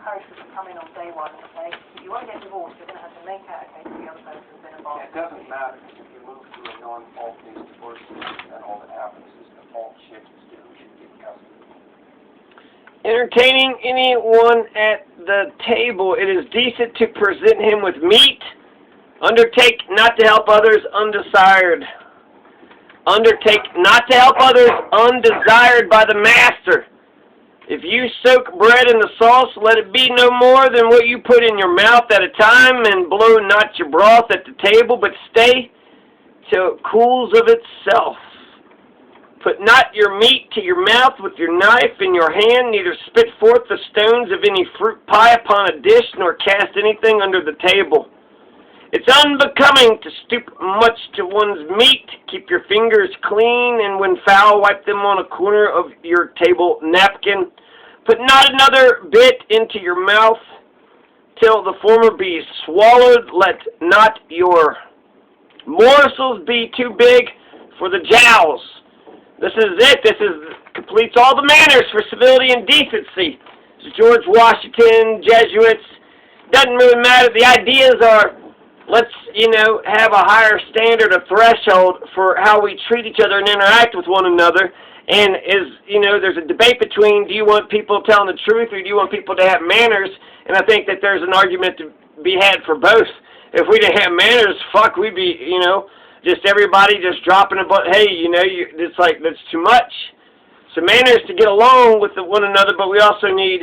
encourage people to come in on day one and say, if you want to get divorced, you're going to have to make out a case for the other person who's been involved. It doesn't matter, because if you move to a non-fault-based divorce, then all that happens is the fault shifts to who should get custody. Entertaining anyone at the table, it is decent to present him with meat. Undertake not to help others undesired. Undertake not to help others undesired by the master. If you soak bread in the sauce, let it be no more than what you put in your mouth at a time, and blow not your broth at the table, but stay till it cools of itself. Put not your meat to your mouth with your knife in your hand, neither spit forth the stones of any fruit pie upon a dish, nor cast anything under the table. It's unbecoming to stoop much to one's meat. Keep your fingers clean, and when foul, wipe them on a corner of your table napkin. Put not another bit into your mouth till the former be swallowed. Let not your morsels be too big for the jowls. This is it. This completes all the manners for civility and decency. This is George Washington, Jesuits. Doesn't really matter. The ideas are, let's, have a higher standard, a threshold for how we treat each other and interact with one another. And there's a debate between, do you want people telling the truth or do you want people to have manners? And I think that there's an argument to be had for both. If we didn't have manners, fuck, we'd be, just everybody just dropping a butt. Hey, it's like, that's too much. So manners to get along with one another, but we also need,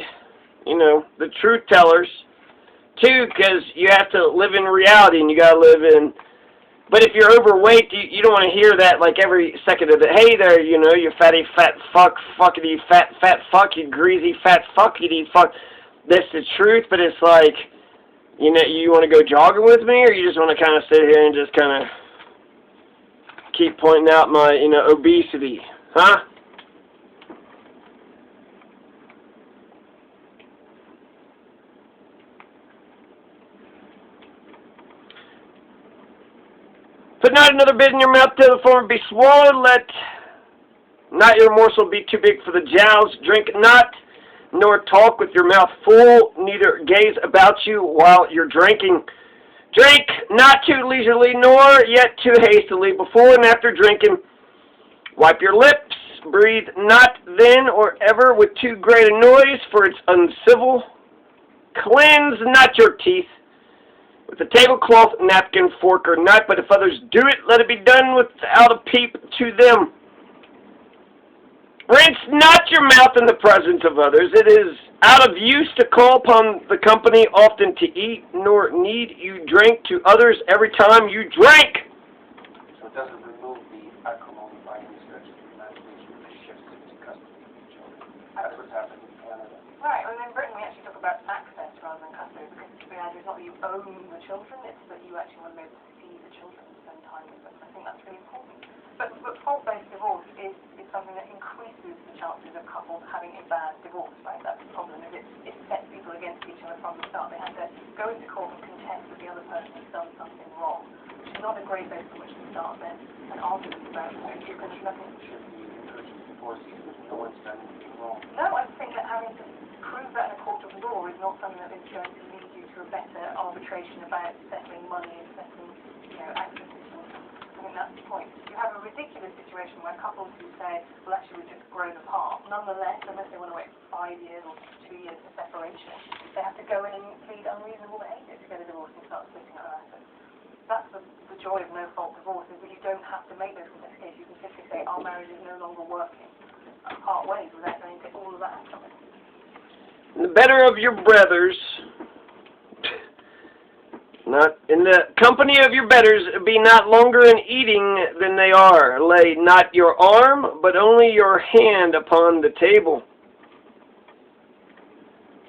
the truth tellers, too, because you have to live in reality, and you got to live in. But if you're overweight, you don't want to hear that like every second of the, hey there, you fatty, fat fuck, fuckity, fat fuck, you greasy, fat fuckity, fuck. That's the truth, but it's like, you want to go jogging with me, or you just want to kind of sit here and just kind of keep pointing out my, obesity, huh? Put not another bit in your mouth till the former be swallowed. Let not your morsel be too big for the jowls. Drink not, nor talk with your mouth full, neither gaze about you while you're drinking. Drink not too leisurely, nor yet too hastily. Before and after drinking, wipe your lips. Breathe not then or ever with too great a noise, for it's uncivil. Cleanse not your teeth with a tablecloth, napkin, fork, or knife, but if others do it, let it be done without a peep to them. Rinse not your mouth in the presence of others. It is out of use to call upon the company often to eat, nor need you drink to others every time you drink. So it doesn't remove the acrimony by any stretch of the imagination, it shifts it to custody of the children. That's what's happening in Canada. Right, and in Britain we actually talk about access rather than custody, because the idea is not that you own the children, it's that you actually want to be able to see the children and spend time with them. I think that's really important. But fault-based divorce is something that increases the chances of couples having a bad divorce, right? That's the problem, is it sets people against each other from the start. They have to go into court and contest that the other person has done something wrong, which is not a great base on which to start then an argument about it, because there's nothing. Should be encouraging divorce even if no one's done anything wrong. No, I think that having to prove that in a court of law is not something that is going to lead you to a better arbitration about settling money and settling, access issues. I think that's the point. You have a ridiculous situation where couples who say, well, actually, we've just grown apart. Nonetheless, unless they want to wait 5 years or 2 years for separation, they have to go in and plead unreasonable behaviour to get a divorce and start splitting their assets. That's the joy of no-fault divorce, is that you don't have to make those complications. You can simply say, our marriage is no longer working, and part ways without going to all of that from it. The better of your brothers, not in the company of your betters, be not longer in eating than they are. Lay not your arm, but only your hand upon the table.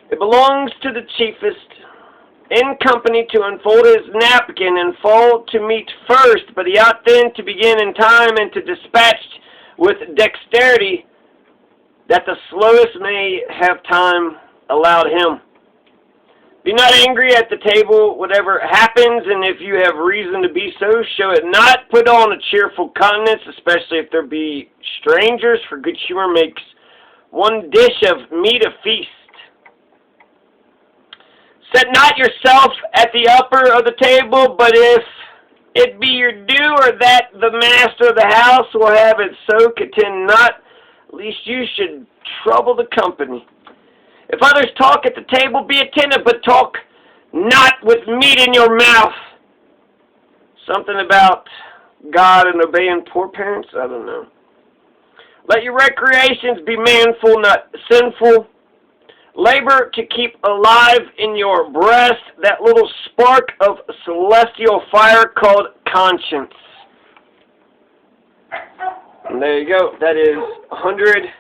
It belongs to the chiefest in company to unfold his napkin and fall to meat first, but he ought then to begin in time and to dispatch with dexterity, that the slowest may have time allowed him. Be not angry at the table, whatever happens, and if you have reason to be so, show it not. Put on a cheerful countenance, especially if there be strangers, for good humor makes one dish of meat a feast. Set not yourself at the upper of the table, but if it be your due, or that the master of the house will have it so, contend not, lest you should trouble the company. If others talk at the table, be attentive, but talk not with meat in your mouth. Something about God and obeying poor parents? I don't know. Let your recreations be manful, not sinful. Labor to keep alive in your breast that little spark of celestial fire called conscience. And there you go. That is 108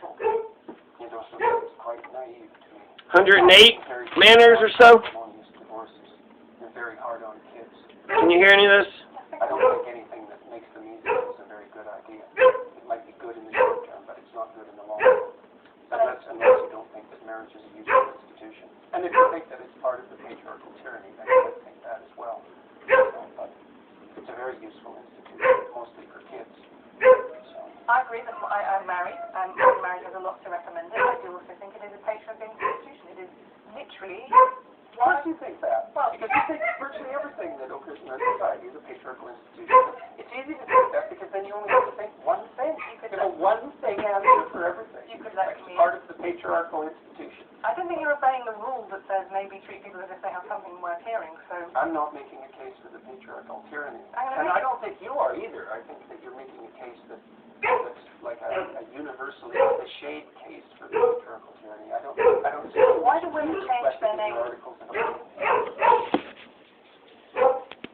manners or so. They're very hard on kids. Can you hear any of this? I don't think anything that makes them easier is a very good idea. It might be good in the short term, but it's not good in the long term. Unless you don't think that marriage is a useful institution. And if you think that it's part of the patriarchal tyranny, then you might think that as well. But it's a very useful institution, mostly for kids. So. I agree that I'm married. Marriage has a lot to recommend it. I do also think it is a patriarchal institution. It is literally... Why do you think that? Well, because you think virtually everything that occurs in our society is a patriarchal institution. It's easy to think that because then you only have to think one thing. You know, one thing answer for everything. You could let me... part of the patriarchal institution. I don't think you're obeying the rule that says maybe treat people as if they have something worth hearing, so... I'm not making a case for the patriarchal tyranny. And I don't think you are either. I think that you're making a case that's like a universally cliched case for the patriarchal tyranny. I don't see... Why do women change their names?